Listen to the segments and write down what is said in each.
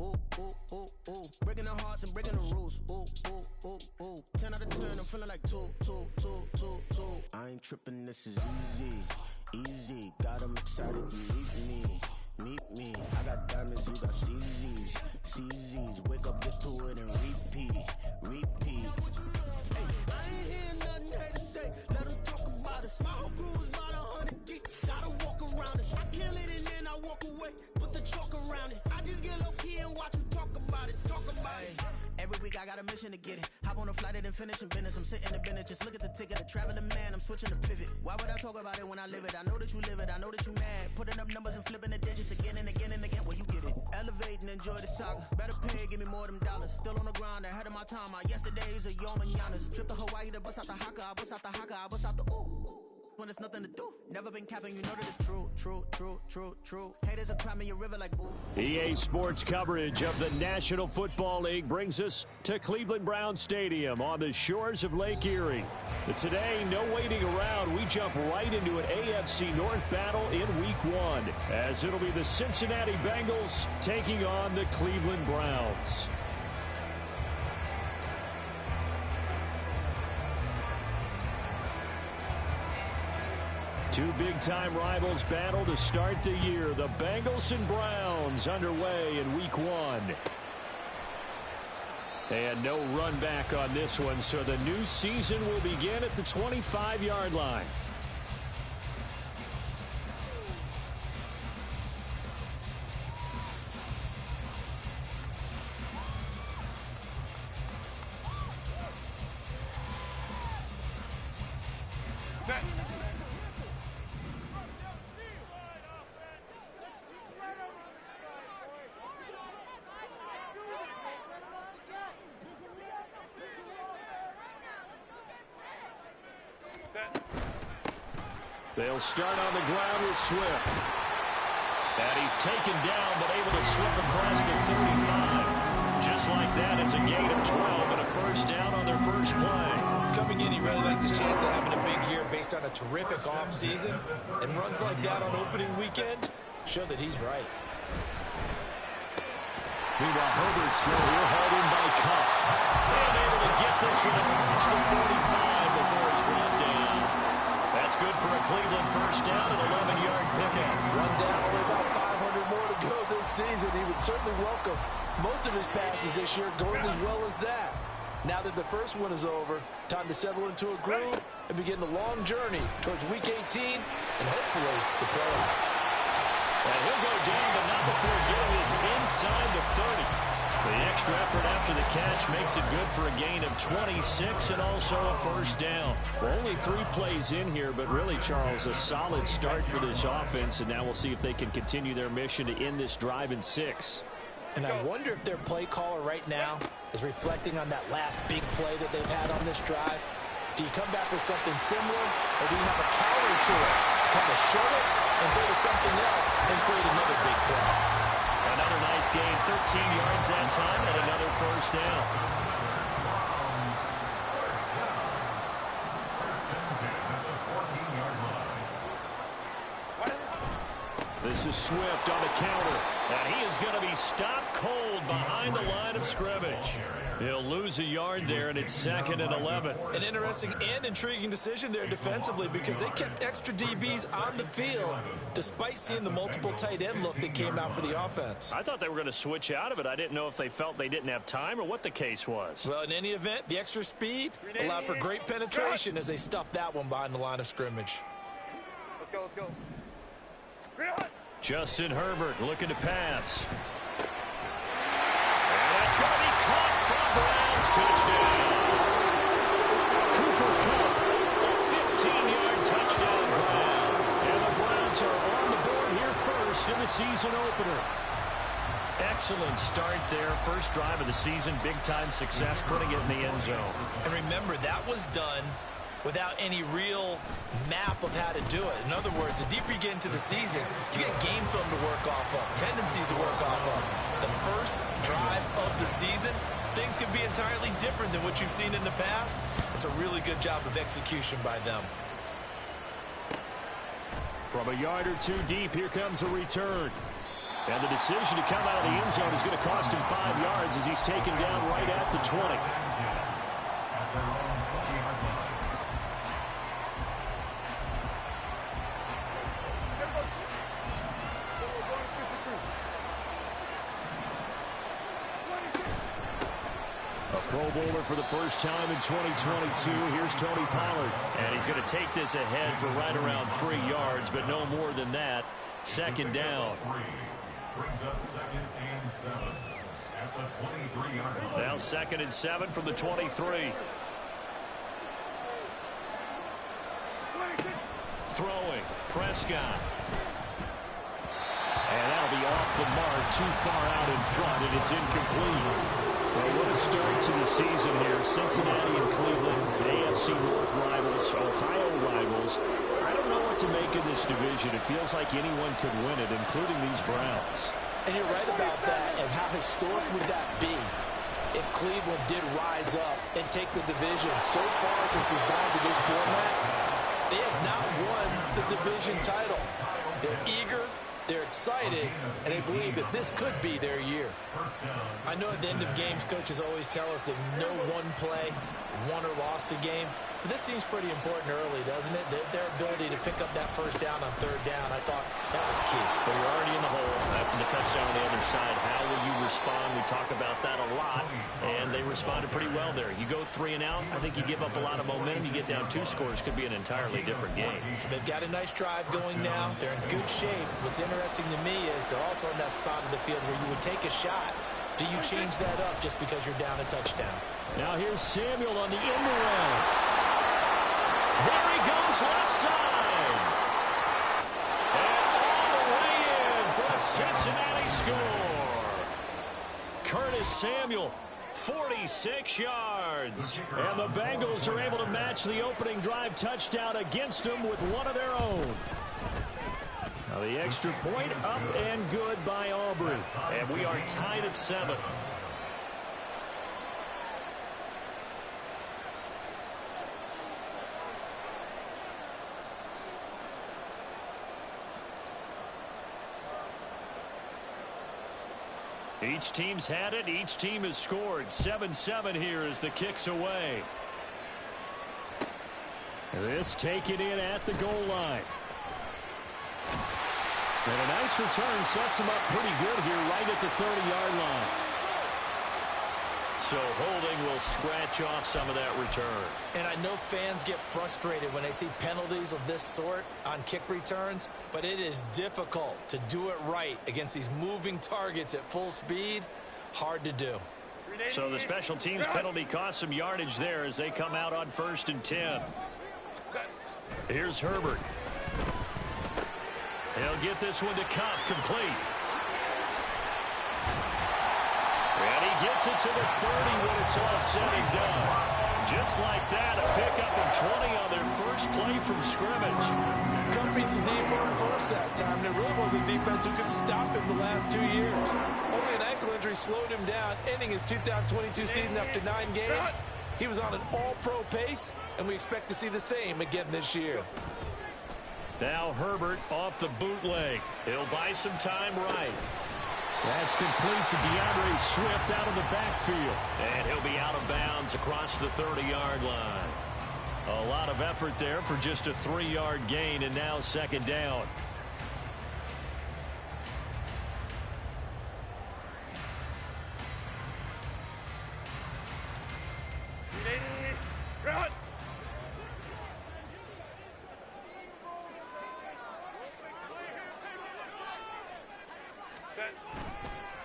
Ooh, ooh, ooh, ooh. Breaking the hearts and breaking the rules. Ooh, ooh, ooh, ooh. 10 out of 10, I'm feeling like 2. I ain't tripping, this is easy. Easy, got 'em excited to meet me. Meet me. I got diamonds, you got CZs. Wake up, get to it and repeat. Hey, I ain't hearing nothing they to say. Let them talk about us. My whole crew is about 100 deep. Gotta walk around it. I kill it and then I walk away. Put the chalk around it. I just get low key and watch them talk about it. Every week I got a mission to get it. Hop on a flight and then finish in business. I'm sitting in business, just look at the ticket. A traveling man, I'm switching to pivot. Why would I talk about it when I live it? I know that you live it, I know that you mad. Putting up numbers and flipping the digits again and again and again. Well, you get it. Elevate and enjoy the saga. Better pay, give me more of them dollars. Still on the grind, ahead of my time. My yesterdays are your mananas. Trip to Hawaii to bust out the haka. I bust out the haka. I bust out the ooh. When there's nothing to do. Never been capping, you know that it's true. Haters are climbing your river like boo. EA Sports coverage of the National Football League brings us to Cleveland Browns Stadium on the shores of Lake Erie. But today, no waiting around. We jump right into an AFC North battle in Week 1, as it'll be the Cincinnati Bengals taking on the Cleveland Browns. Two big-time rivals battle to start the year. The Bengals and Browns underway in Week 1. And no run back on this one, so the new season will begin at the 25-yard line. They'll start on the ground with Swift. And he's taken down, but able to slip across the 35. Just like that, it's a gain of 12 and a first down on their first play. Coming in, he really likes his chance of having a big year based on a terrific offseason. And runs like that on opening weekend show that he's right. Meanwhile, Herbert's throw here hauled in by Cup. And able to get this one across the 45 before it's brought down. That's good for a Cleveland first down and 11-yard pickup. Run down, only about 500 more to go this season. He would certainly welcome most of his passes this year going as well as that. Now that the first one is over, time to settle into a groove and begin the long journey towards Week 18 and hopefully the playoffs. And he'll go down, but not before getting his inside the 30. The extra effort after the catch makes it good for a gain of 26 and also a first down. Well, only 3 plays in here, but really, Charles, a solid start for this offense, and now we'll see if they can continue their mission to end this drive in 6. And I wonder if their play caller right now is reflecting on that last big play that they've had on this drive. Do you come back with something similar, or do you have a counter to it to kind of show it and go to something else and create another big play? Another nice gain, 13 yards that time, and another first down. This is Swift on the counter, and he is going to be stopped cold behind the line of scrimmage. He'll lose a yard there, and it's 2nd and 11. An interesting and intriguing decision there defensively because they kept extra DBs on the field despite seeing the multiple tight end look that came out for the offense. I thought they were going to switch out of it. I didn't know if they felt they didn't have time or what the case was. Well, in any event, the extra speed allowed for great penetration as they stuffed that one behind the line of scrimmage. Let's go. Justin Herbert looking to pass. And that's going to be caught for Browns touchdown. Cooper Kupp, a 15-yard touchdown grab. And the Browns are on the board here first in the season opener. Excellent start there. First drive of the season. Big-time success putting it in the end zone. And remember, that was done without any real map of how to do it. In other words, the deeper you get into the season, you get game film to work off of, tendencies to work off of. The first drive of the season, things can be entirely different than what you've seen in the past. It's a really good job of execution by them. From a yard or two deep, here comes a return. And the decision to come out of the end zone is going to cost him 5 yards as he's taken down right at the 20. Pro Bowler for the first time in 2022. Here's Tony Pollard. And he's going to take this ahead for right around 3 yards, but no more than that. Second down. Brings up 2nd and 7 at the 23-yard line. Now 2nd and 7 from the 23. Throwing. Prescott. And that'll be off the mark, too far out in front, and it's incomplete. Well, what a start to the season here. Cincinnati and Cleveland, AFC North rivals, Ohio rivals. I don't know what to make of this division. It feels like anyone could win it, including these Browns. And you're right about that. And how historic would that be if Cleveland did rise up and take the division? So far since we've gone to this format, they have not won the division title. They're eager. They're excited, and they believe that this could be their year. I know at the end of games, coaches always tell us that no one play won or lost a game. But this seems pretty important early, doesn't it? Their ability to pick up that first down on 3rd down, I thought that was key. But you're already in the hole after the touchdown on the other side. How will you respond? We talk about that a lot, and they responded pretty well there. You go 3 and out, I think you give up a lot of momentum. You get down 2 scores, could be an entirely different game. So they've got a nice drive going now. They're in good shape. What's interesting to me is they're also in that spot of the field where you would take a shot. Do you change that up just because you're down a touchdown? Now here's Samuel on the end around. There he goes left side. And all the way in for a Cincinnati score. Curtis Samuel, 46 yards. And the Bengals are able to match the opening drive touchdown against them with one of their own. Now the extra point up and good by Aubrey. And we are tied at 7. Each team's had it. Each team has scored. 7-7 here as the kick's away. This taken in at the goal line. And a nice return sets him up pretty good here right at the 30-yard line. So holding will scratch off some of that return. And I know fans get frustrated when they see penalties of this sort on kick returns, but it is difficult to do it right against these moving targets at full speed. Hard to do. So the special teams penalty cost some yardage there as they come out on 1st and 10. Here's Herbert. He'll get this one to Cup, complete. And he gets it to the 30 when it's all said and done. Just like that, a pickup of 20 on their first play from scrimmage. Cup beats the deep on first that time. There really wasn't a defense who could stop him the last 2 years. Only an ankle injury slowed him down, ending his 2022 season after 9 games. He was on an all-pro pace, and we expect to see the same again this year. Now Herbert off the bootleg. He'll buy some time right. That's complete to DeAndre Swift out of the backfield. And he'll be out of bounds across the 30-yard line. A lot of effort there for just a 3-yard gain, and now 2nd down.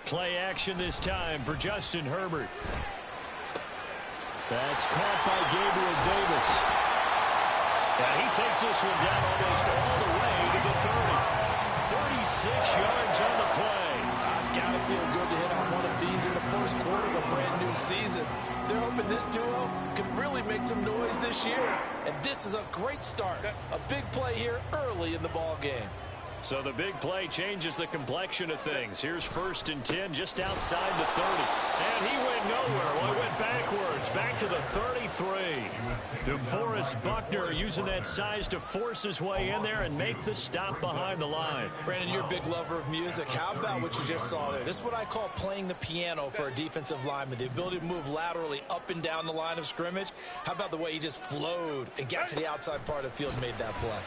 Play action this time for Justin Herbert. That's caught by Gabriel Davis. And he takes this one down almost all the way to the 30. 36 yards on the play. It's got to feel good to hit on one of these in the first quarter of a brand new season. They're hoping this duo can really make some noise this year. And this is a great start. A big play here early in the ball game. So the big play changes the complexion of things. Here's 1st and 10 just outside the 30. And he went nowhere. Well, he went backwards, back to the 33. DeForest Buckner using that size to force his way in there and make the stop behind the line. Brandon, you're a big lover of music. How about what you just saw there? This is what I call playing the piano for a defensive lineman. The ability to move laterally up and down the line of scrimmage. How about the way he just flowed and got to the outside part of the field and made that play?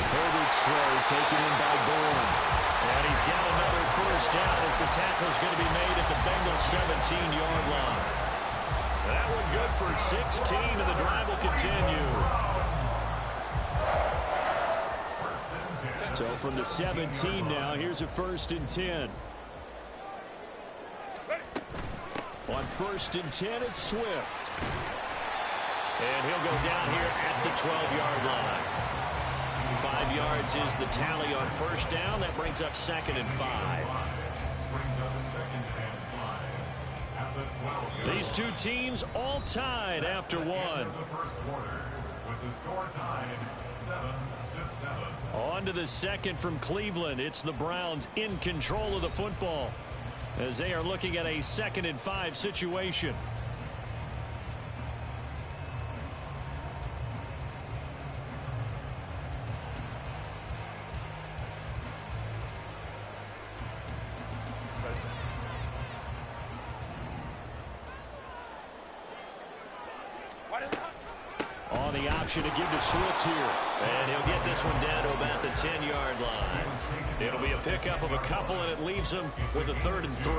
Herbert's throw taken in by Bourne. And he's got another 1st down as the tackle's going to be made at the Bengals 17-yard line. That one good for 16, and the drive will continue. So from the 17 now, here's a 1st and 10. On 1st and 10, it's Swift. And he'll go down here at the 12-yard line. 5 yards is the tally on 1st down. That brings up 2nd and 5. These two teams all tied after one. On to the 2nd from Cleveland. It's the Browns in control of the football as they are looking at a 2nd and 5 situation. On the option to give to Swift here. And he'll get this one down to about the 10-yard line. It'll be a pickup of a couple, and it leaves them with a 3rd and 3.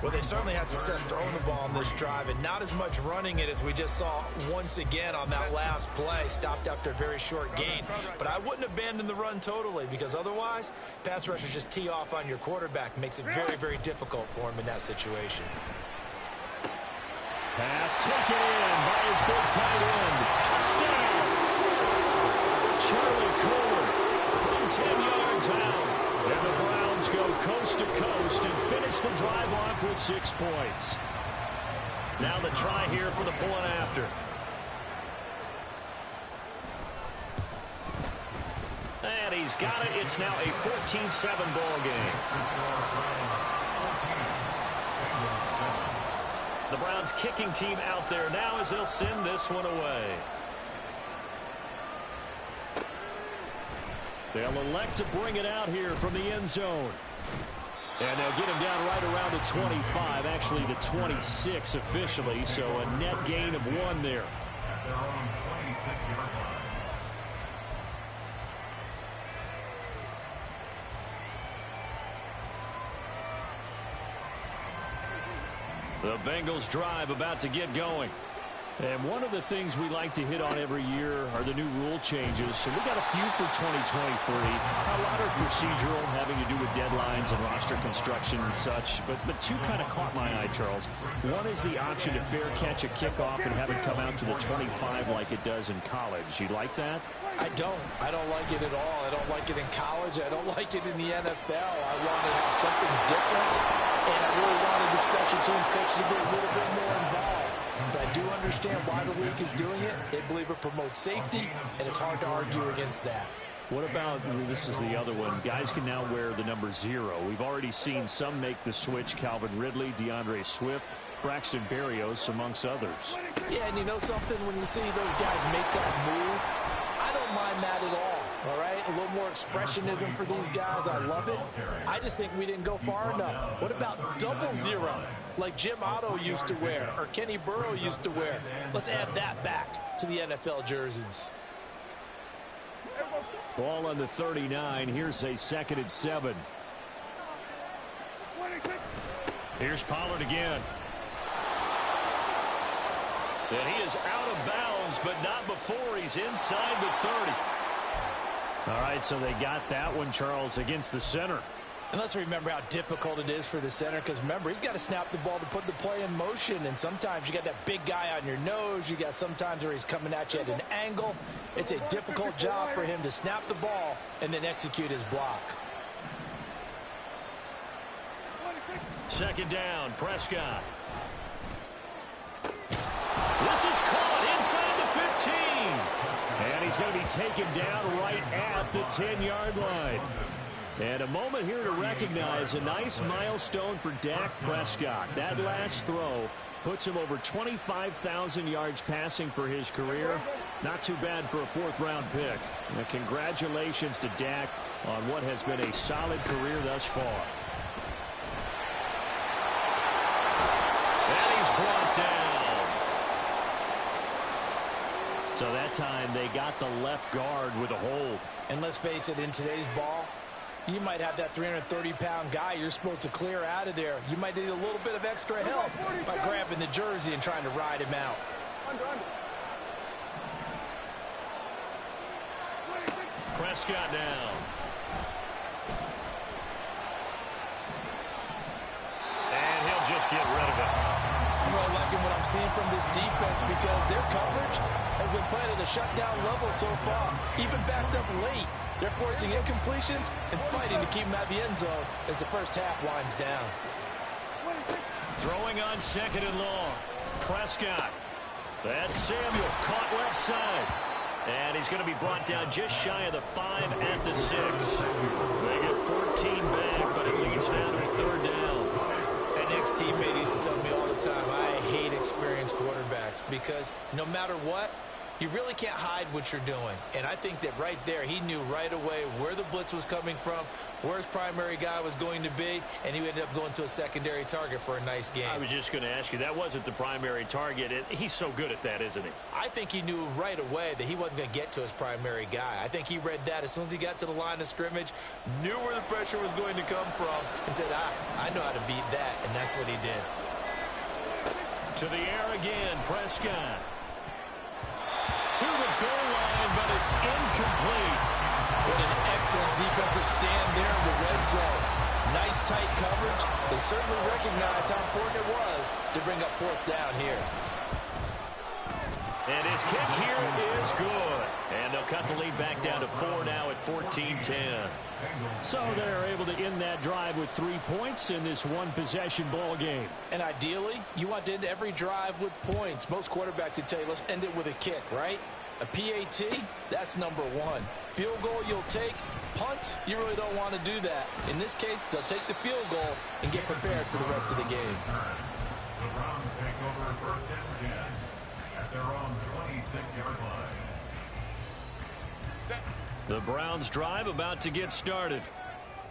Well, they certainly had success throwing the ball on this drive, and not as much running it as we just saw once again on that last play. Stopped after a very short gain. But I wouldn't abandon the run totally, because otherwise, pass rushers just tee off on your quarterback. Makes it very, very difficult for him in that situation. Pass taken in by his big tight end. Touchdown! Charlie Kohler from 10 yards out. And the Browns go coast to coast and finish the drive off with 6 points. Now the try here for the point after. And he's got it. It's now a 14-7 ball game. The Browns kicking team out there now as they'll send this one away. They'll elect to bring it out here from the end zone. And they'll get him down right around the 25, actually the 26 officially, so a net gain of 1 there. The Bengals drive about to get going. And one of the things we like to hit on every year are the new rule changes. So we got a few for 2023. A lot are procedural, having to do with deadlines and roster construction and such. But 2 kind of caught my eye, Charles. One is the option to fair catch a kickoff and have it come out to the 25 like it does in college. You like that? I don't like it at all. I don't like it in college. I don't like it in the NFL. I want to have something different. And I really wanted the special teams coach to be a little bit more involved. But I do understand why the league is doing it. They believe it promotes safety, and it's hard to argue against that. What about, this is the other one, guys can now wear the number 0. We've already seen some make the switch. Calvin Ridley, DeAndre Swift, Braxton Berrios, amongst others. Yeah, and you know something? When you see those guys make that move, I don't mind that at all right? A little more expressionism for these guys. I love it. I just think we didn't go far enough. What about 00, like Jim Otto used to wear or Kenny Burrow used to wear? Let's add that back to the NFL jerseys. Ball on the 39. Here's a 2nd and 7. Here's Pollard again. And he is out of bounds, but not before he's inside the 30. All right, so they got that one, Charles, against the center. And let's remember how difficult it is for the center, because remember, he's got to snap the ball to put the play in motion, and sometimes you got that big guy on your nose. You got sometimes where he's coming at you at an angle. It's a difficult job for him to snap the ball and then execute his block. 2nd down, Prescott. This is caught inside the 15. And he's going to be taken down right at the 10-yard line. And a moment here to recognize a nice milestone for Dak Prescott. That last throw puts him over 25,000 yards passing for his career. Not too bad for a fourth-round pick. And congratulations to Dak on what has been a solid career thus far. And he's brought down. So that time they got the left guard with a hold. And let's face it, in today's ball, you might have that 330-pound guy you're supposed to clear out of there. You might need a little bit of extra help by grabbing the jersey and trying to ride him out. Prescott down. And he'll just get rid of it. I'm really liking what I'm seeing from this defense because their coverage has been playing at a shutdown level so far, even backed up late. They're forcing incompletions and fighting to keep them out of the end zone as the first half winds down. Throwing on second and long. Prescott. That's Samuel caught left side. And he's going to be brought down just shy of the 5 at the 6. They get 14 back, but it leads now to a third down. An ex-teammate used to tell me all the time, I hate experienced quarterbacks because no matter what, you really can't hide what you're doing. And I think that right there, he knew right away where the blitz was coming from, where his primary guy was going to be, and he ended up going to a secondary target for a nice game. I was just going to ask you, that wasn't the primary target. He's so good at that, isn't he? I think he knew right away that he wasn't going to get to his primary guy. I think he read that as soon as he got to the line of scrimmage, knew where the pressure was going to come from, and said, I know how to beat that, and that's what he did. To the air again, Prescott. To the goal line, but it's incomplete. What an excellent defensive stand there in the red zone. Nice tight coverage. They certainly recognized how important it was to bring up fourth down here. And his kick here is good. And they'll cut the lead back down to 4 now at 14-10. So they're able to end that drive with 3 points in this one-possession ball game. And ideally, you want to end every drive with points. Most quarterbacks would tell you, let's end it with a kick, right? A PAT, that's number 1. Field goal you'll take. Punts, you really don't want to do that. In this case, they'll take the field goal and get prepared for the rest of the game. The Browns take over first and 10 at their own 26-yard line. The Browns drive about to get started.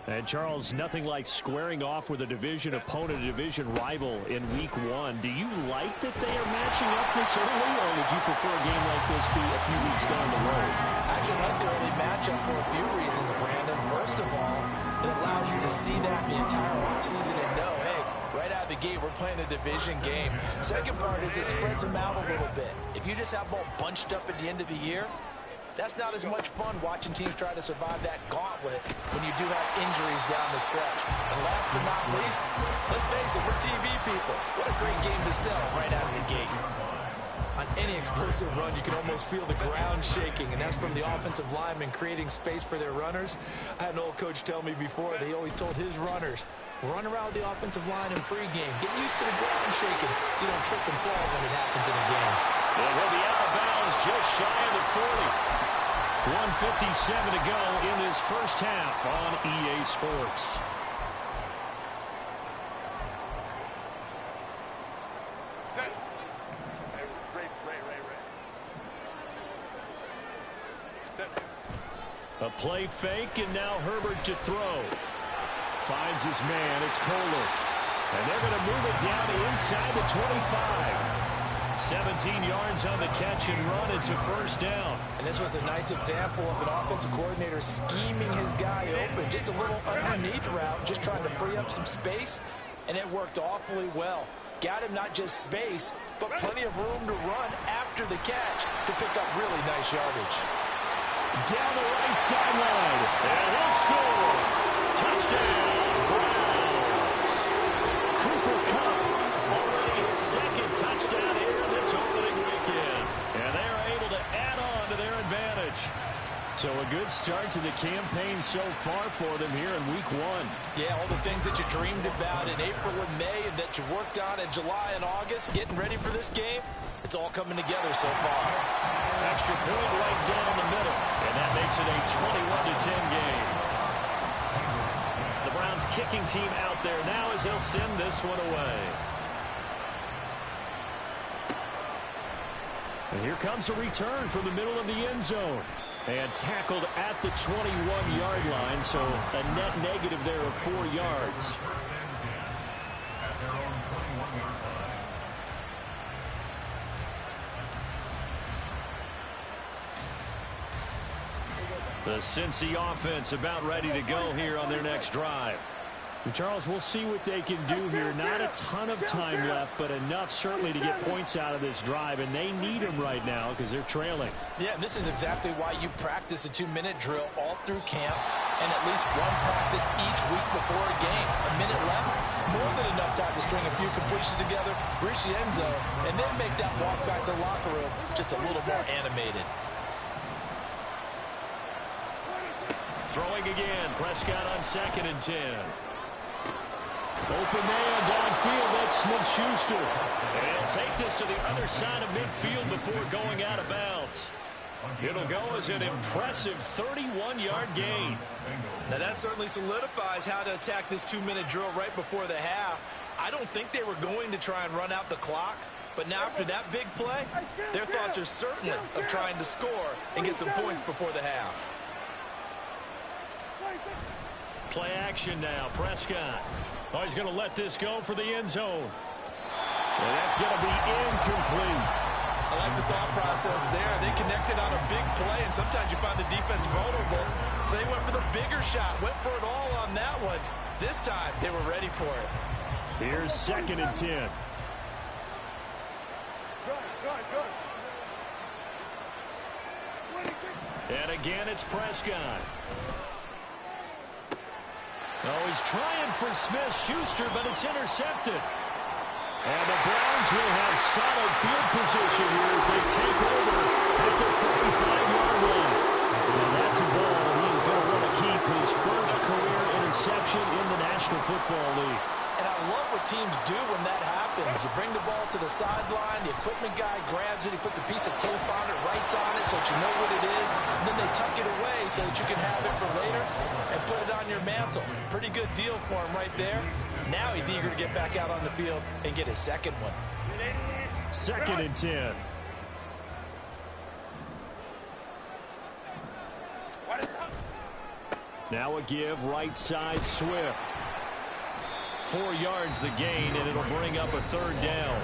And, Charles, nothing like squaring off with a division opponent, a division rival in Week 1. Do you like that they are matching up this early, or would you prefer a game like this be a few weeks down the road? I actually like the early matchup for a few reasons, Brandon. First of all, it allows you to see that the entire offseason and know, hey, right out of the gate, we're playing a division game. Second part is it spreads them out a little bit. If you just have them all bunched up at the end of the year, that's not as much fun watching teams try to survive that gauntlet when you do have injuries down the stretch. And last but not least, let's face it, we're TV people. What a great game to sell right out of the gate. On any explosive run, you can almost feel the ground shaking, and that's from the offensive linemen creating space for their runners. I had an old coach tell me before, they always told his runners, run around the offensive line in pregame. Get used to the ground shaking so you don't trip and fall when it happens in a game. It will be out of bounds just shy of the 40. 1:57 to go in this first half on EA Sports. A play fake, and now Herbert to throw. Finds his man. It's Kohler. And they're going to move it down to inside the 25. 17 yards on the catch and run. It's a first down. And this was a nice example of an offensive coordinator scheming his guy open. Just a little underneath route, just trying to free up some space, and it worked awfully well. Got him not just space, but plenty of room to run after the catch to pick up really nice yardage. Down the right sideline, and he'll score. Touchdown, Browns. Cooper Kupp, already his second touchdown here this opening weekend. And they are able to add on to their advantage. So a good start to the the campaign so far for them here in week 1. Yeah, all the things that you dreamed about in April and May and that you worked on in July and August, getting ready for this game, it's all coming together so far. Extra point right down the middle, and that makes it a 21-10 game. The Browns kicking team out there now as they'll send this one away. And here comes a return from the middle of the end zone. And tackled at the 21-yard line, so a net negative there of 4 yards. At their own 21-yard line. The Cincy offense about ready to go here on their next drive. And Charles, we'll see what they can do here. Not a ton of time left, but enough certainly to get points out of this drive, and they need them right now because they're trailing. Yeah, and this is exactly why you practice a 2-minute drill all through camp and at least one practice each week before a game. A minute left, more than enough time to string a few completions together, reach the end zone, and then make that walk back to the locker room just a little more animated. Throwing again, Prescott on 2nd and 10. Open man downfield, that's Smith-Schuster. And take this to the other side of midfield before going out of bounds. It'll go as an impressive 31-yard gain. Now that certainly solidifies how to attack this 2-minute drill right before the half. I don't think they were going to try and run out the clock, but now after that big play, their thoughts are certainly of trying to score and get some points before the half. Play action now, Prescott. Oh, he's going to let this go for the end zone. And that's going to be incomplete. I like the thought process there. They connected on a big play, and sometimes you find the defense vulnerable. So they went for the bigger shot, went for it all on that one. This time, they were ready for it. Here's 2nd and 10. And again, it's Prescott. Oh, he's trying for Smith-Schuster, but it's intercepted. And the Browns will have solid field position here as they take over at the 35-yard line. And that's a ball he is going to want to keep his first career interception in the National Football League. And I love what teams do when that happens. You bring the ball to the sideline, the equipment guy grabs it, he puts a piece of tape on it, writes on it so that you know what it is, and then they tuck it away so that you can have it for later and put it on your mantle. Pretty good deal for him right there. Now he's eager to get back out on the field and get his second one. 2nd and 10. Now a give, right side, Swift. 4 yards the gain, and it'll bring up a 3rd down.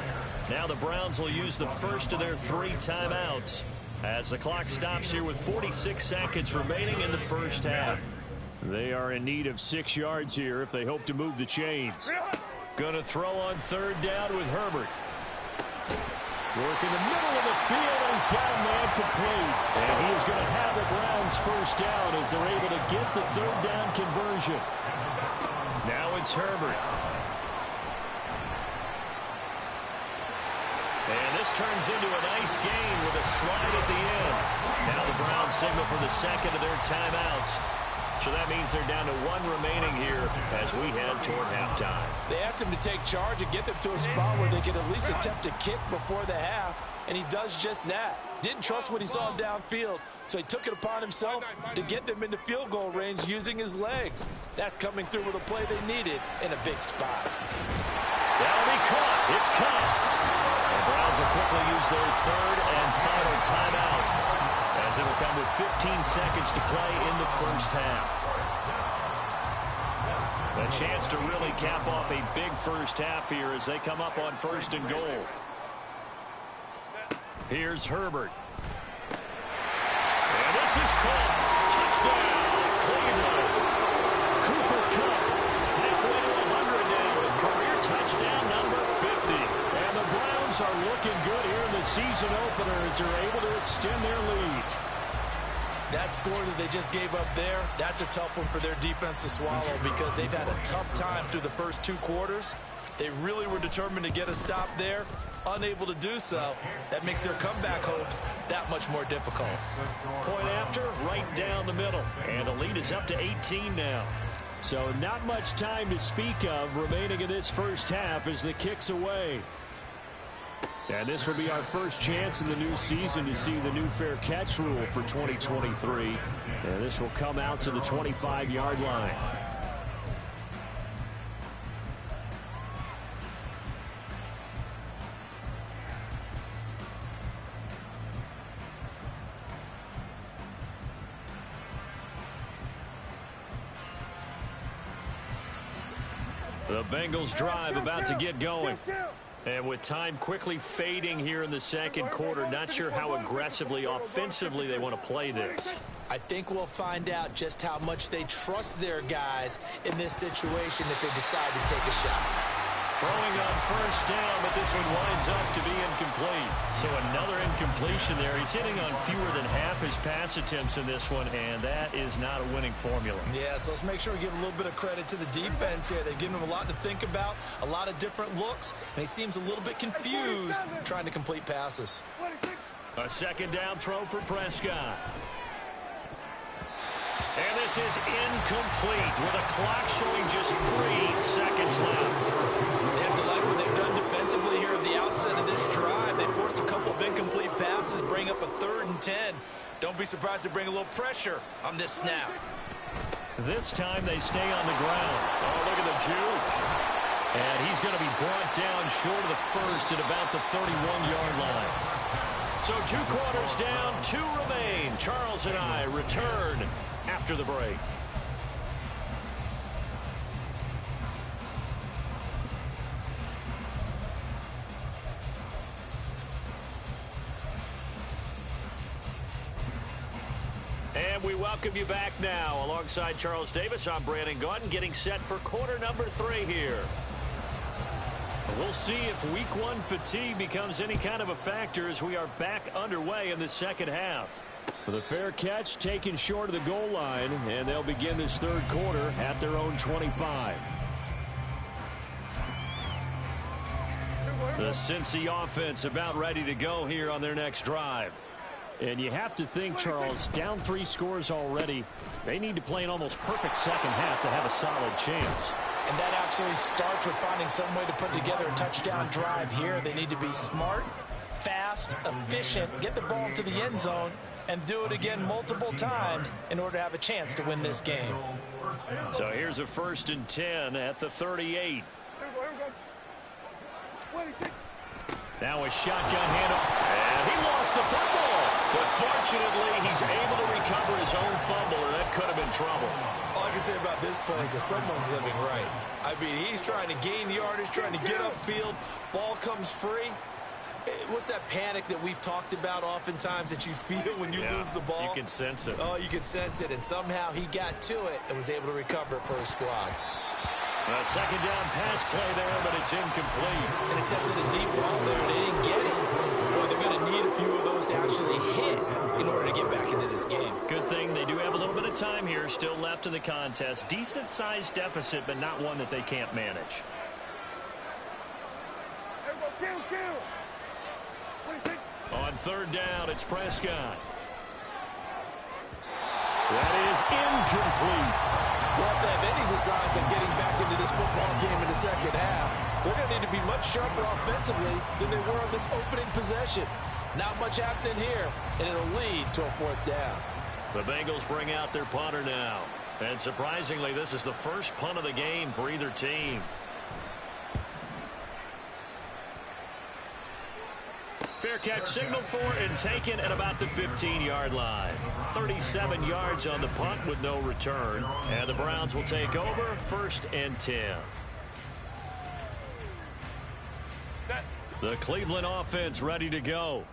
Now the Browns will use the first of their 3 timeouts as the clock stops here with 46 seconds remaining in the first half. They are in need of 6 yards here if they hope to move the chains. Gonna throw on 3rd down with Herbert. Working the middle of the field, and he's got a man complete. And he is going to have the Browns first down as they're able to get the 3rd down conversion. Now it's Herbert. And this turns into a nice gain with a slide at the end. Now the Browns signal for the second of their timeouts. So that means they're down to 1 remaining here as we head toward halftime. They asked him to take charge and get them to a spot where they could at least attempt a kick before the half, and he does just that. Didn't trust what he saw downfield, so he took it upon himself to get them into field goal range using his legs. That's coming through with a play they needed in a big spot. That'll be caught. It's caught. The Browns will quickly use their 3rd and final timeout, as it'll come with 15 seconds to play in the first half. A chance to really cap off a big first half here as they come up on 1st and goal. Here's Herbert. And this is caught. Touchdown, Cleveland. Cooper Kupp halfway to 100 now with career touchdown number 50. And the Browns are looking good here in the season opener as they're able to extend their lead. That score that they just gave up there, that's a tough one for their defense to swallow because they've had a tough time through the first 2 quarters. They really were determined to get a stop there. Unable to do so. That makes their comeback hopes that much more difficult. Point after, right down the middle. And the lead is up to 18 now. So not much time to speak of remaining in this first half as the kick's away. And this will be our first chance in the new season to see the new fair catch rule for 2023. And this will come out to the 25-yard line. The Bengals drive about to get going. And with time quickly fading here in the second quarter, not sure how aggressively, offensively they want to play this. I think we'll find out just how much they trust their guys in this situation if they decide to take a shot. Throwing on first down, but this one winds up to be incomplete. So another incompletion there. He's hitting on fewer than half his pass attempts in this one, and that is not a winning formula. Yeah, so let's make sure we give a little bit of credit to the defense here. They've given him a lot to think about, a lot of different looks, and he seems a little bit confused trying to complete passes. A second down throw for Prescott. And this is incomplete with a clock showing just 3 seconds left. They have to like what they've done defensively here at the outset of this drive. They forced a couple of incomplete passes, bring up a 3rd and 10. Don't be surprised to bring a little pressure on this snap. This time they stay on the ground. Oh, look at the juke. And he's going to be brought down short of the first at about the 31-yard line. So 2 quarters down, 2 remain. Charles and I return after the break. And we welcome you back now. Alongside Charles Davis, I'm Brandon Gaudin, getting set for quarter number 3 here. We'll see if week 1 fatigue becomes any kind of a factor as we are back underway in the second half. The fair catch taken short of the goal line, and they'll begin this 3rd quarter at their own 25. The Cincy offense about ready to go here on their next drive. And you have to think, Charles, down 3 scores already. They need to play an almost perfect second half to have a solid chance. And that absolutely starts with finding some way to put together a touchdown drive here. They need to be smart, fast, efficient, get the ball to the end zone, and do it again multiple times in order to have a chance to win this game. So here's a 1st and 10 at the 38. Now a shotgun handoff, and he lost the football. But fortunately, he's able to recover his own fumble, or that could have been trouble. All I can say about this play is that someone's living right. I mean, he's trying to gain yardage, trying to get upfield. Ball comes free. What's that panic that we've talked about oftentimes that you feel when you lose the ball? You can sense it. Oh, you can sense it, and somehow he got to it and was able to recover it for his squad. A second down pass play there, but it's incomplete. An attempt at a deep ball there, and they didn't get it. Boy, they're going to need a few of those to actually hit in order to get back into this game. Good thing they do have a little bit of time here still left in the contest. Decent-sized deficit, but not one that they can't manage. On 3rd down, it's Prescott. That is incomplete. Well, if they have any designs on getting back into this football game in the second half, they're going to need to be much sharper offensively than they were on this opening possession. Not much happening here, and it'll lead to a 4th down. The Bengals bring out their punter now. And surprisingly, this is the first punt of the game for either team. Fair catch signaled for and taken at about the 15-yard line. 37 yards on the punt with no return. And the Browns will take over 1st and 10. The Cleveland offense ready to go.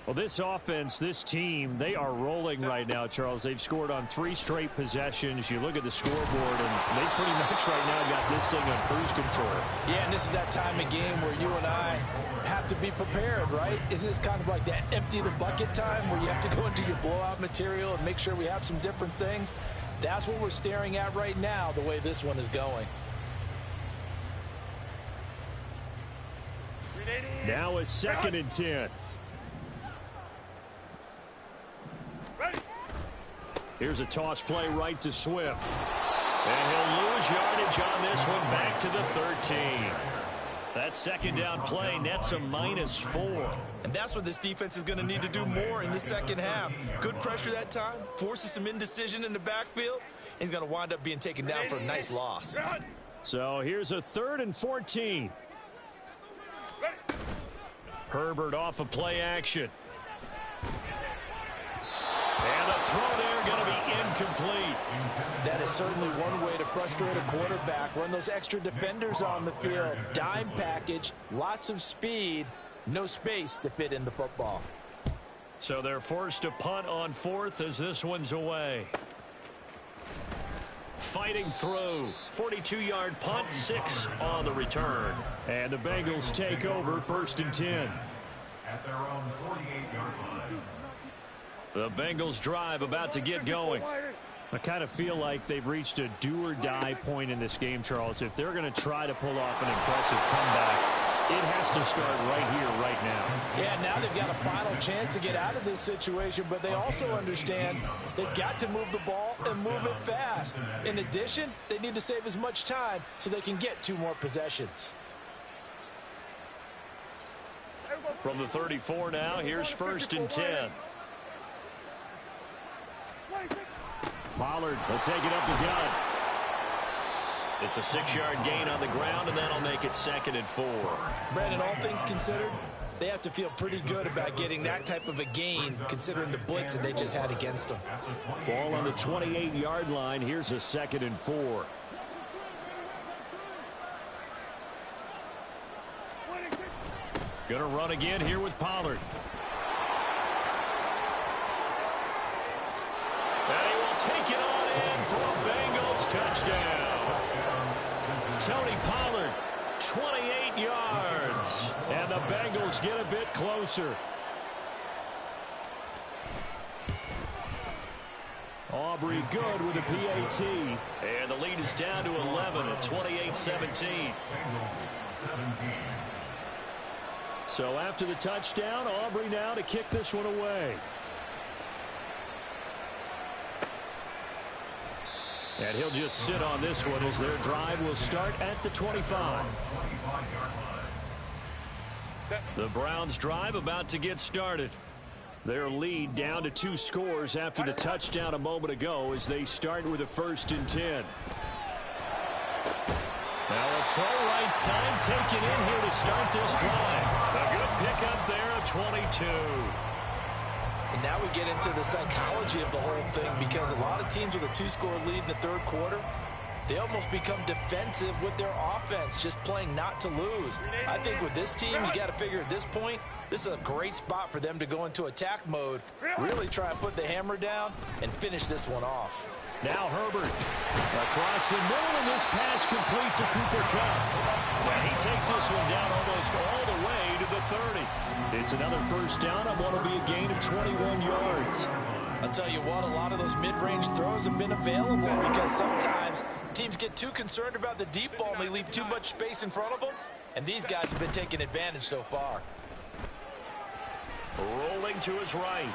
Well, this offense, this team, they are rolling right now, Charles. They've scored on 3 straight possessions. You look at the scoreboard, and they pretty much right now got this thing on cruise control. Yeah, and this is that time of game where you and I have to be prepared, right? Isn't this kind of like that empty the bucket time where you have to go into your blowout material and make sure we have some different things? That's what we're staring at right now, the way this one is going. Now a 2nd and 10. Here's a toss play right to Swift. And he'll lose yardage on this one, back to the 13. That 2nd down play nets a -4. And that's what this defense is going to need to do more in the second half. Good pressure that time, forces some indecision in the backfield. He's going to wind up being taken down for a nice loss. So here's a 3rd and 14. Herbert off of play action. And the throw there going to be incomplete. That is certainly one way to frustrate a quarterback. Run those extra defenders on the field. Dime package, lots of speed, no space to fit in the football. So they're forced to punt on 4th as this one's away. Fighting through. 42-yard punt, 6 on the return. And the Bengals take over 1st and 10. At their own 48-yard line. The Bengals drive about to get going. I kind of feel like they've reached a do-or-die point in this game, Charles. If they're going to try to pull off an impressive comeback, it has to start right here, right now. Yeah, now they've got a final chance to get out of this situation, but they also understand they've got to move the ball and move it fast. In addition, they need to save as much time so they can get 2 more possessions. From the 34 now, here's 1st and 10. Pollard will take it up the gut. It's a 6-yard gain on the ground, and that'll make it 2nd and 4. Brandon, all things considered, they have to feel pretty good about getting that type of a gain, considering the blitz that they just had against them. Ball on the 28-yard line. Here's a 2nd and 4. Gonna run again here with Pollard. And he will take it on in for a Bengals touchdown. Tony Pollard, 28 yards. And the Bengals get a bit closer. Aubrey good with a PAT. And the lead is down to 11 at 28-17. So after the touchdown, Aubrey now to kick this one away. And he'll just sit on this one as their drive will start at the 25. The Browns drive about to get started. Their lead down to 2 scores after the touchdown a moment ago as they start with a 1st and 10. Now a throw right side taken in here to start this drive. A good pickup there of 22. And now we get into the psychology of the whole thing, because a lot of teams with a 2-score lead in the 3rd quarter, they almost become defensive with their offense, just playing not to lose. I think with this team, you got to figure at this point, this is a great spot for them to go into attack mode, really try and put the hammer down and finish this one off. Now Herbert across the middle, and this pass complete to Cooper Kupp. And he takes this one down almost all the way to the 30. It's another 1st down on what will be a gain of 21 yards. I'll tell you what, a lot of those mid-range throws have been available because sometimes teams get too concerned about the deep ball and they leave too much space in front of them, and these guys have been taking advantage so far. Rolling to his right.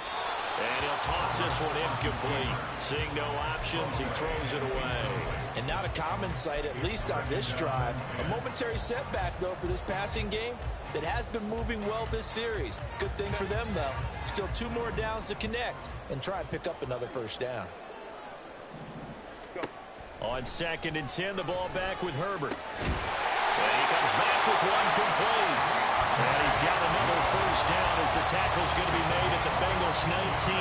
And he'll toss this one incomplete. Seeing no options, he throws it away. And not a common sight, at least on this drive. A momentary setback, though, for this passing game that has been moving well this series. Good thing for them, though. Still 2 more downs to connect and try and pick up another 1st down. On 2nd and 10, the ball back with Herbert. And he comes back with one complete. And he's got another 1st down as the tackle's going to be made at the Bengals 19.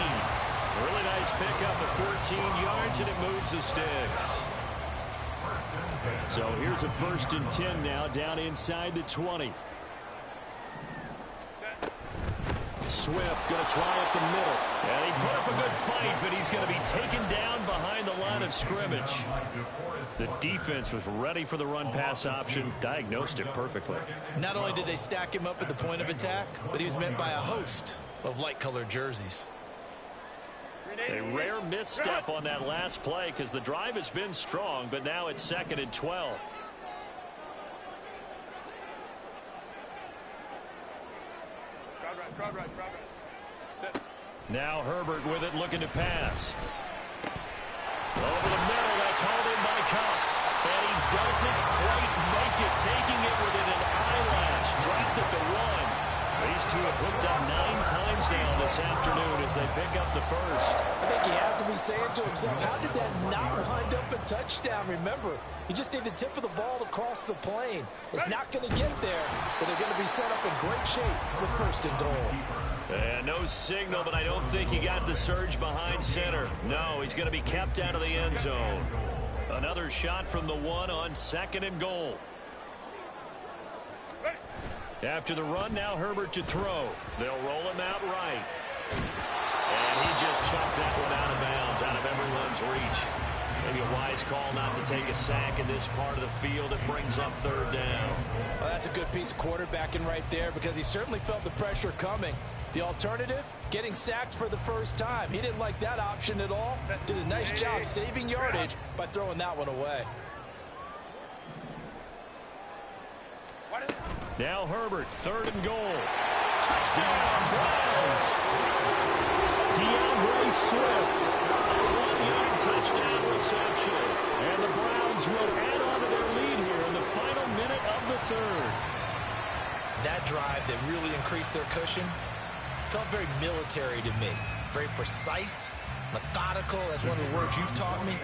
Really nice pickup of 14 yards, and it moves the sticks. So here's a 1st and 10 now, down inside the 20. Swift going to try up the middle. And he put up a good fight, but he's going to be taken down behind the line of scrimmage. The defense was ready for the run-pass option, diagnosed it perfectly. Not only did they stack him up at the point of attack, but he was met by a host of light-colored jerseys. A rare misstep on that last play because the drive has been strong, but now it's 2nd and 12. Now Herbert with it, looking to pass. Over the middle, that's hauled in by Cup. And he doesn't quite make it, taking it within an eyelash. Dropped at the 1. These two have hooked up 9 times now this afternoon as they pick up the first. I think he has to be saying to himself, how did that not wind up a touchdown? Remember, you just need the tip of the ball to cross the plane. It's not going to get there, but they're going to be set up in great shape with 1st and goal. And no signal, but I don't think he got the surge behind center. No, he's going to be kept out of the end zone. Another shot from the 1 on 2nd and goal. After the run, now Herbert to throw. They'll roll him out right. And he just chucked that one out of bounds, out of everyone's reach. Maybe a wise call not to take a sack in this part of the field. It brings up 3rd down. Well, that's a good piece of quarterbacking right there because he certainly felt the pressure coming. The alternative, getting sacked for the first time. He didn't like that option at all. Did a nice job saving yardage by throwing that one away. Now Herbert, 3rd and goal. Touchdown, Browns! DeAndre Swift, a 1-yard touchdown reception. And the Browns will add on to their lead here in the final minute of the 3rd. That drive that really increased their cushion felt very military to me. Very precise, methodical. That's one of the words you've taught me.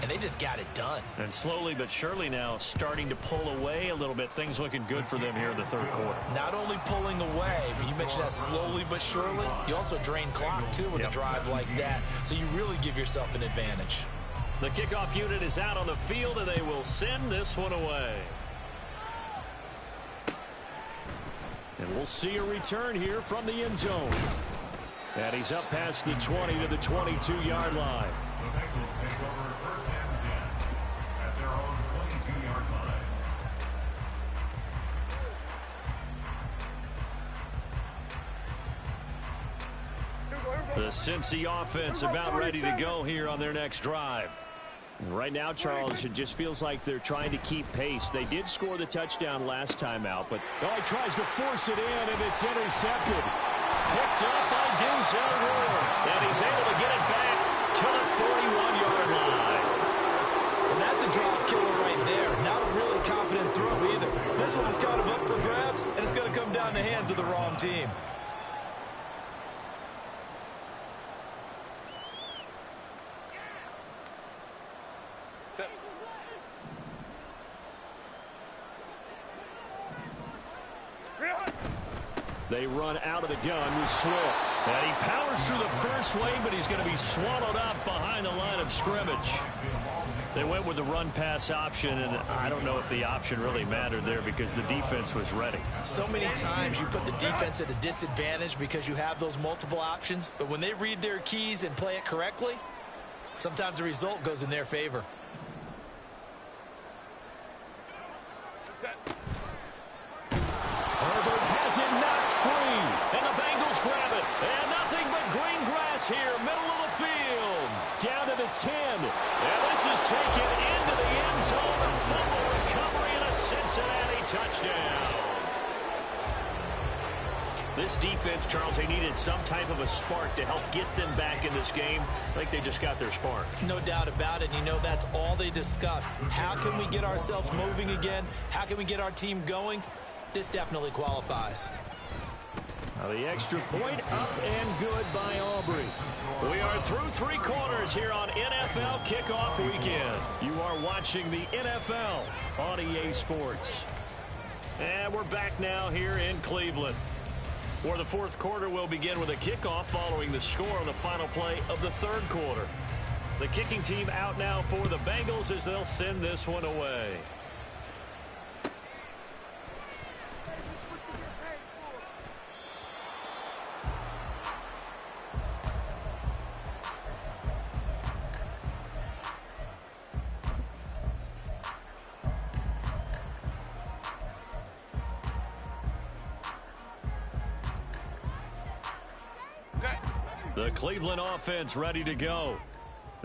And they just got it done. And slowly but surely now starting to pull away a little bit. Things looking good for them here in the 3rd quarter. Not only pulling away, but you mentioned that slowly but surely. You also drain clock, too, with a drive like that. So you really give yourself an advantage. The kickoff unit is out on the field, and they will send this one away. And we'll see a return here from the end zone. And he's up past the 20 to the 22-yard line. The Bengals take over 1st and 10 at their own 22-yard line. The Cincy offense about ready to go here on their next drive. Right now, Charles, it just feels like they're trying to keep pace. They did score the touchdown last time out, but he tries to force it in, and it's intercepted. Picked up by Denzel Ward, and he's able to get it back to the 41-yard line. Well, that's a drop killer right there. Not a really confident throw either. This one is kind of up for grabs, and it's going to come down the hands of the wrong team. They run out of the gun with Swift. And he powers through the first wave, but he's going to be swallowed up behind the line of scrimmage. They went with the run-pass option, and I don't know if the option really mattered there because the defense was ready. So many times you put the defense at a disadvantage because you have those multiple options, but when they read their keys and play it correctly, sometimes the result goes in their favor. Herbert has it knocked free, and the Bengals grab it. And nothing but green grass here, middle of the field. Down to the 10. And this is taken into the end zone. A fumble recovery and a Cincinnati touchdown. This defense, Charles, they needed some type of a spark to help get them back in this game. I think they just got their spark. No doubt about it. You know, that's all they discussed. How can we get ourselves moving again? How can we get our team going? This definitely qualifies. Now the extra point up and good by Aubrey. We are through 3 quarters here on NFL Kickoff Weekend. You are watching the NFL on EA Sports. And we're back now here in Cleveland, where the 4th quarter will begin with a kickoff following the score on the final play of the 3rd quarter. The kicking team out now for the Bengals as they'll send this one away. The Cleveland offense ready to go.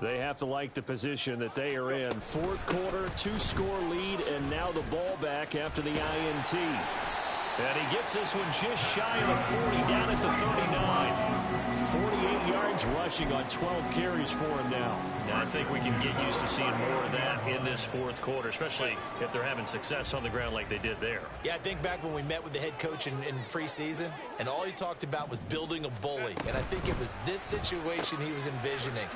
They have to like the position that they are in. Fourth quarter, 2-score lead, and now the ball back after the INT. And he gets this one just shy of the 40, down at the 39. 48 yards rushing on 12 carries for him now. Now I think we can get used to seeing more of that in this fourth quarter, especially if they're having success on the ground like they did there. Yeah, I think back when we met with the head coach in preseason, and all he talked about was building a bully. And I think it was this situation he was envisioning.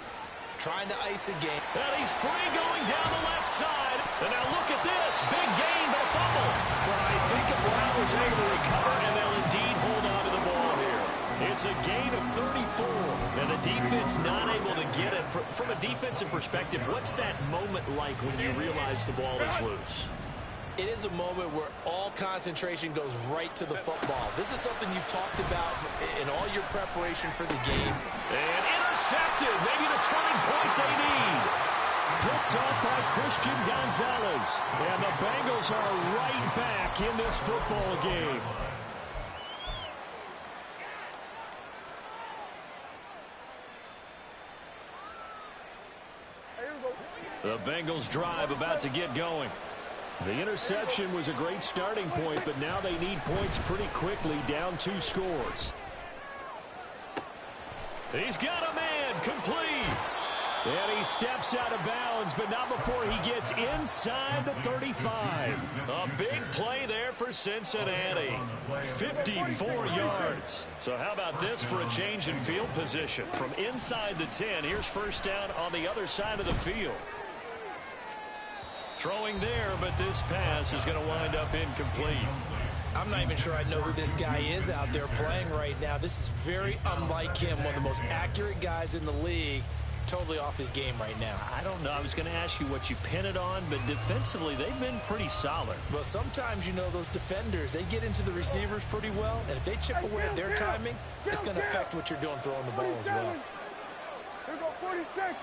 Trying to ice a game. And he's free going down the left side. And now look at this. Big gain, but a fumble. But I think Brown was able to recover, and they'll indeed hold on to the ball here. It's a gain of 34. And the defense not able to get it. From a defensive perspective, what's that moment like when you realize the ball is loose? It is a moment where all concentration goes right to the football. This is something you've talked about in all your preparation for the game. And intercepted. Maybe the turning point they need. Picked up by Christian Gonzalez. And the Bengals are right back in this football game. The Bengals drive about to get going. The interception was a great starting point, but now they need points pretty quickly, down 2 scores. He's got a man, complete. And he steps out of bounds, but not before he gets inside the 35. A big play there for Cincinnati. 54 yards. So how about this for a change in field position? From inside the 10, here's first down on the other side of the field. Throwing there, but this pass is going to wind up incomplete. I'm not even sure I know who this guy is out there playing right now. This is very unlike him, one of the most accurate guys in the league. Totally off his game right now. I don't know. I was going to ask you what you pin it on, but defensively, they've been pretty solid. Well, sometimes, you know, those defenders, they get into the receivers pretty well, and if they chip away at their timing, it's going to affect what you're doing throwing the ball as well. Here go 46.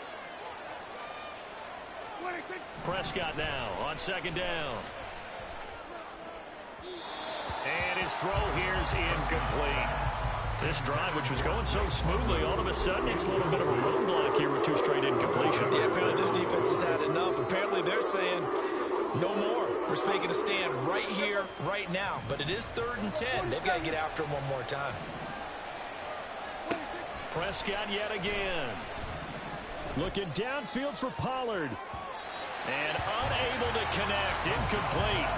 Prescott now on second down. And his throw here's incomplete. This drive, which was going so smoothly, all of a sudden it's a little bit of a roadblock here with 2 straight incompletions. Yeah, apparently this defense has had enough. Apparently they're saying no more. We're making a stand right here, right now. But it is 3rd and 10. They've got to get after him one more time. Prescott yet again. Looking downfield for Pollard. And unable to connect. Incomplete.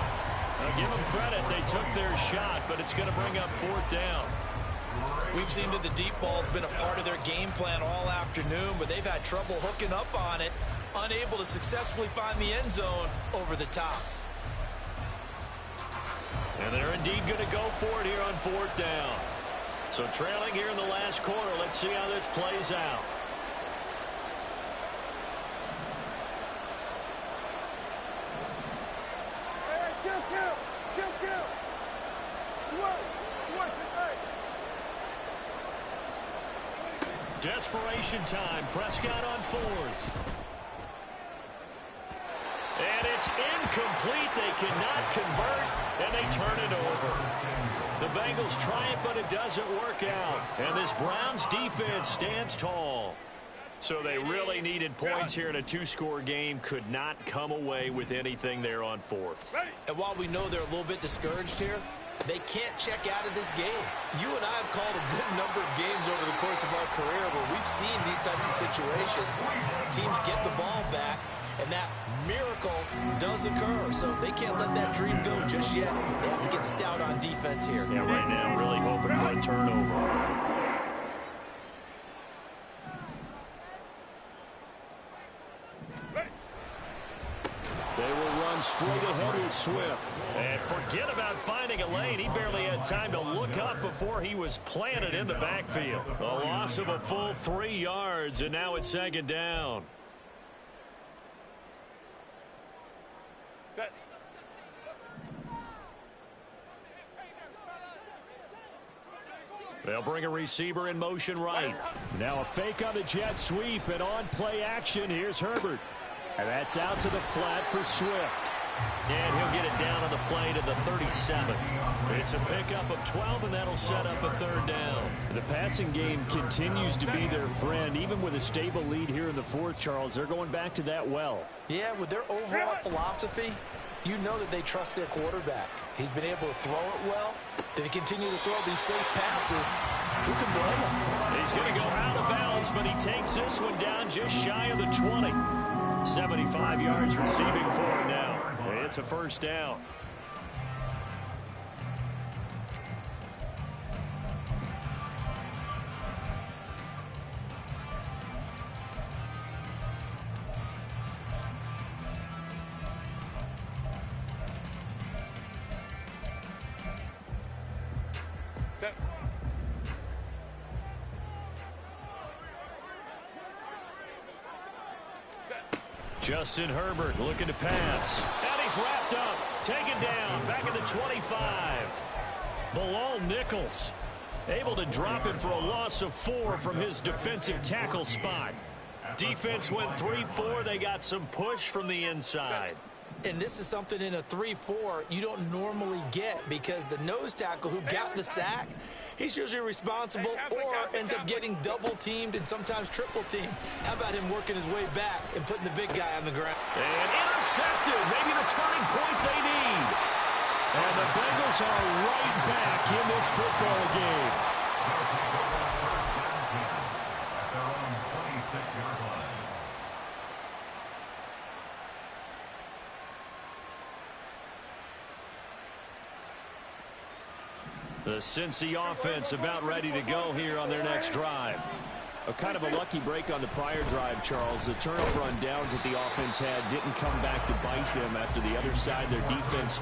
Now give them credit. They took their shot, but it's going to bring up 4th down. We've seen that the deep ball's been a part of their game plan all afternoon, but they've had trouble hooking up on it, unable to successfully find the end zone over the top. And they're indeed going to go for it here on 4th down. So trailing here in the last quarter. Let's see how this plays out. Desperation time. Prescott on 4th. And it's incomplete. They cannot convert, and they turn it over. The Bengals try it, but it doesn't work out. And this Browns defense stands tall. So they really needed points here in a 2-score game. Could not come away with anything there on 4th. And while we know they're a little bit discouraged here, they can't check out of this game. You and I have called a good number of games over the course of our career where we've seen these types of situations. Teams get the ball back, and that miracle does occur. So they can't let that dream go just yet. They have to get stout on defense here. Yeah, right now really hoping for a turnover. They will run straight ahead with Swift. And forget about finding a lane. He barely had time to look up before he was planted in the backfield. A loss of a full 3 yards, and now it's 2nd down. Set. They'll bring a receiver in motion right. Now a fake on the jet sweep, and on play action, here's Herbert. And that's out to the flat for Swift. And he'll get it down on the play to the 37. It's a pickup of 12, and that'll set up a third down. The passing game continues to be their friend. Even with a stable lead here in the fourth, Charles, they're going back to that well. Yeah, with their overall philosophy, you know that they trust their quarterback. He's been able to throw it well. They continue to throw these safe passes. Who can blame him? He's going to go out of bounds, but he takes this one down just shy of the 20. 75 yards receiving for him now. It's a first down. Justin Herbert looking to pass. And he's wrapped up. Taken down. Back at the 25. Bilal Nichols able to drop him for a loss of 4 from his defensive tackle spot. Defense went 3-4. They got some push from the inside. And this is something in a 3-4 you don't normally get, because the nose tackle who got the sack, he's usually responsible or ends up getting double-teamed and sometimes triple-teamed. How about him working his way back and putting the big guy on the ground? And intercepted. Maybe the turning point they need. And the Bengals are right back in this football game. At their own 26-yard line. The Cincy offense about ready to go here on their next drive. A kind of a lucky break on the prior drive, Charles. The turnover on downs that the offense had didn't come back to bite them after the other side. Their defense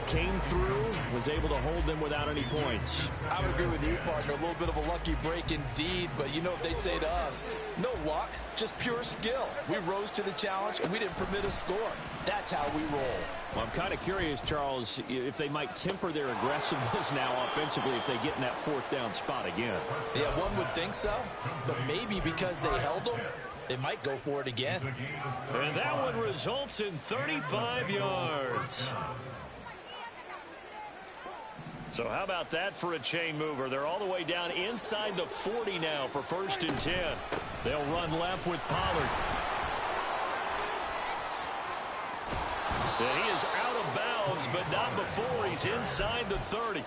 came through, was able to hold them without any points. I would agree with you, partner. A little bit of a lucky break indeed, but you know what they'd say to us? No luck, just pure skill. We rose to the challenge, and we didn't permit a score. That's how we roll. Well, I'm kind of curious, Charles, if they might temper their aggressiveness now offensively if they get in that fourth down spot again. Yeah, one would think so, but maybe because they held them, they might go for it again. And that one results in 35 yards. So how about that for a chain mover? They're all the way down inside the 40 now for 1st and 10. They'll run left with Pollard. And he is out of bounds, but not before he's inside the 30.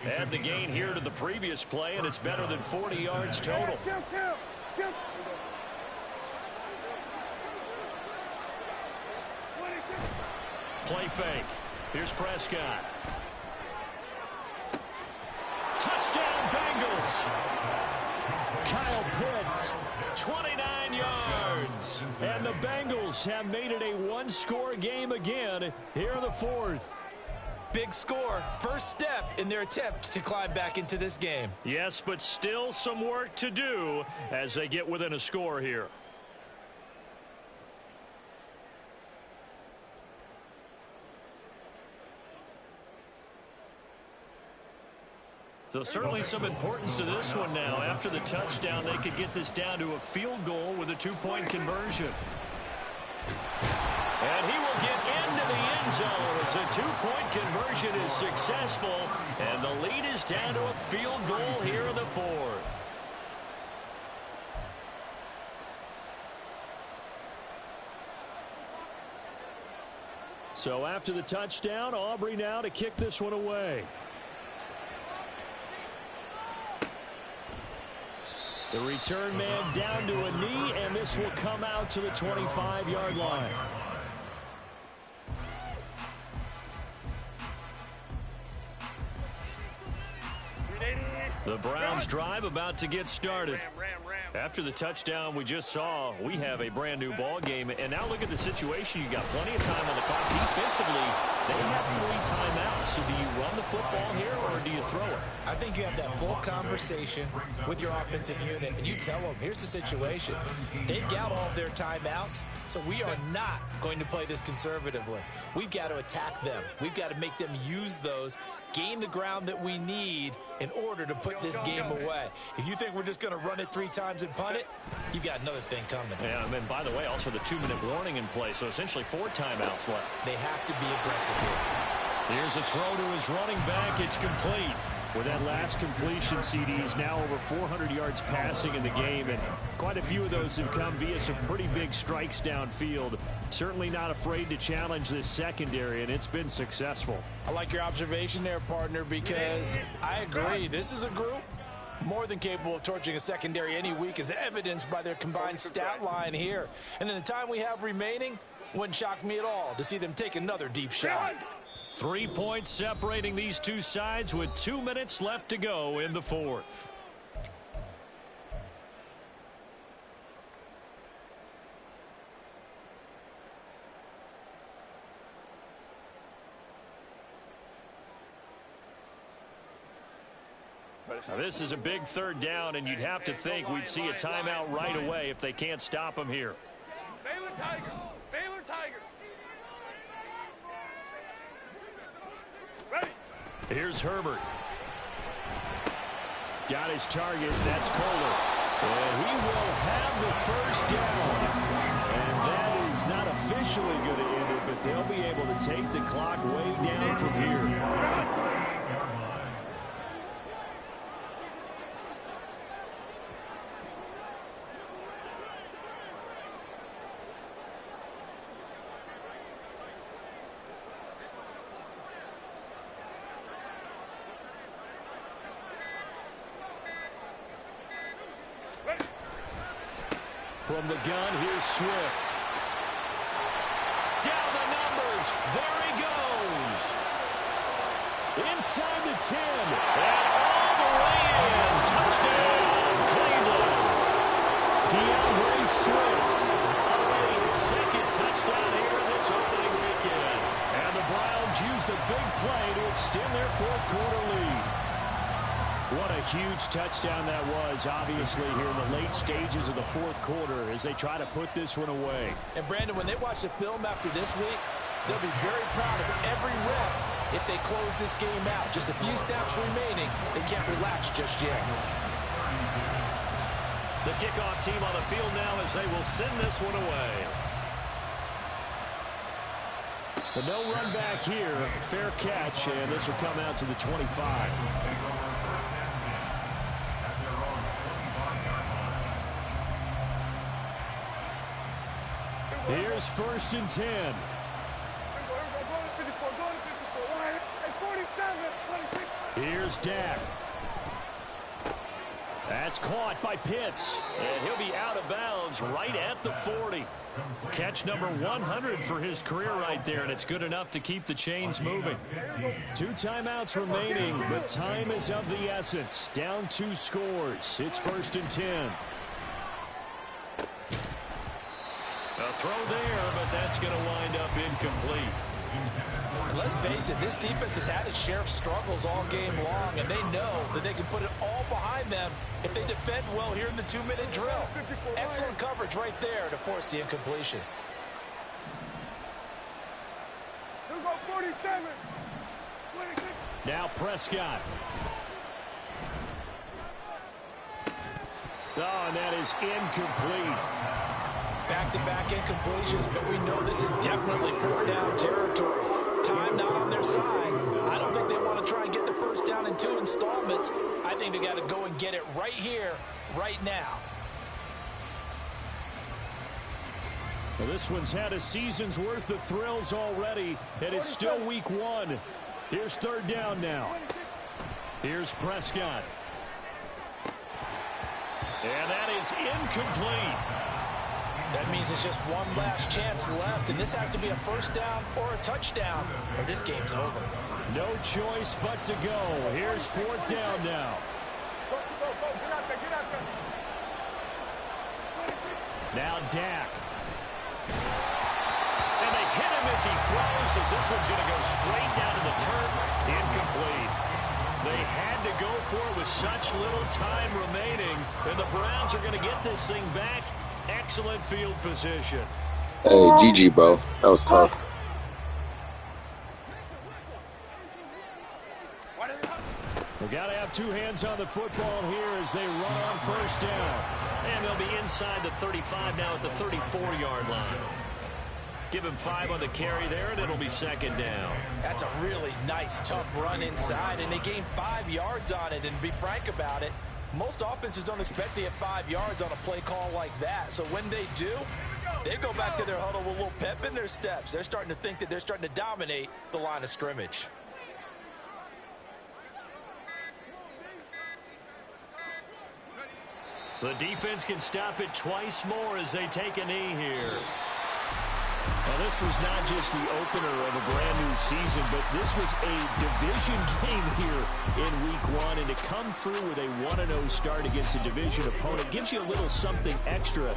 Add the gain here to the previous play, and it's better than 40 yards total. Play fake. Here's Prescott. Touchdown, Bengals. Kyle Pitts, 29 yards. And the Bengals have made it a one-score game again here in the fourth. Big score. First step in their attempt to climb back into this game. Yes, but still some work to do as they get within a score here. So certainly some importance to this one now. After the touchdown, they could get this down to a field goal with a two-point conversion. And he will get into the end zone as a two-point conversion is successful. And the lead is down to a field goal here in the fourth. So after the touchdown, Aubrey now to kick this one away. The return man down to a knee, and this will come out to the 25-yard line. The Browns drive about to get started. After the touchdown we just saw, we have a brand new ball game. And now look at the situation. You got plenty of time on the clock. Defensively, they have 3 timeouts. So do you run the football here or do you throw it? I think you have that full conversation with your offensive unit, and you tell them, here's the situation. They've got all of their timeouts, so we are not going to play this conservatively. We've got to attack them. We've got to make them use those gain the ground that we need in order to put this game away. If you think we're just going to run it 3 times and punt it, you've got another thing coming. Yeah, and then, by the way, also the 2-minute warning in play, so essentially 4 timeouts left. They have to be aggressive here. Here's a throw to his running back. It's complete. With that last completion, CD's now over 400 yards passing in the game, and quite a few of those have come via some pretty big strikes downfield. Certainly not afraid to challenge this secondary, and it's been successful. I like your observation there, partner, because I agree. This is a group more than capable of torching a secondary any week, as evidenced by their combined stat line here. And in the time we have remaining, wouldn't shock me at all to see them take another deep shot. 3 points separating these two sides with 2 minutes left to go in the fourth. Now this is a big 3rd down, and you'd have to think we'd see a timeout right away if they can't stop them here. Baylor Tigers! Baylor Tigers! Ready! Here's Herbert. Got his target. That's Kohler. And he will have the 1st down. And that is not officially going to end it, but they'll be able to take the clock way down from here. From the gun, here's Swift. Down the numbers. There he goes. Inside the 10. And all the way in. Touchdown, Cleveland. DeAndre Swift. Already his 2nd touchdown here in this opening weekend. And the Browns use the big play to extend their 4th quarter lead. What a huge touchdown that was, obviously, here in the late stages of the 4th quarter as they try to put this one away. And, Brandon, when they watch the film after this week, they'll be very proud of every rep if they close this game out. Just a few snaps remaining. They can't relax just yet. The kickoff team on the field now as they will send this one away. But no run back here. Fair catch, and this will come out to the 25. Here's 1st and 10. Here's Dak. That's caught by Pitts. And he'll be out of bounds right at the 40. Catch number 100 for his career right there, and it's good enough to keep the chains moving. 2 timeouts remaining, but time is of the essence. Down 2 scores. It's 1st and 10. A throw there, but that's going to wind up incomplete. And let's face it, this defense has had its share of struggles all game long, and they know that they can put it all behind them if they defend well here in the 2-minute drill. Excellent coverage right there to force the incompletion. Here go 47. Now Prescott. Oh, and that is incomplete. Back-to-back incompletions, but we know this is definitely 4th down territory. Time not on their side. I don't think they want to try and get the 1st down in 2 installments. I think they got to go and get it right here, right now. Well, this one's had a season's worth of thrills already, and it's still week 1. Here's 3rd down now. Here's Prescott. And that is incomplete. That means it's just one last chance left, and this has to be a 1st down or a touchdown, or this game's over. No choice but to go. Here's 4th down now. Now Dak. And they hit him as he throws, as this one's going to go straight down to the turf. Incomplete. They had to go for it with such little time remaining, and the Browns are going to get this thing back. Excellent field position. Hey, GG, bro. That was tough. They got to have two hands on the football here as they run on first down. And they'll be inside the 35 now at the 34-yard line. Give him 5 on the carry there, and it'll be second down. That's a really nice, tough run inside, and they gained 5 yards on it. And to be frank about it, most offenses don't expect to get 5 yards on a play call like that. So when they do, they go back to their huddle with a little pep in their steps. They're starting to think that they're starting to dominate the line of scrimmage. The defense can stop it twice more as they take a knee here. Now, this was not just the opener of a brand-new season, but this was a division game here in Week 1. And to come through with a 1-0 start against a division opponent gives you a little something extra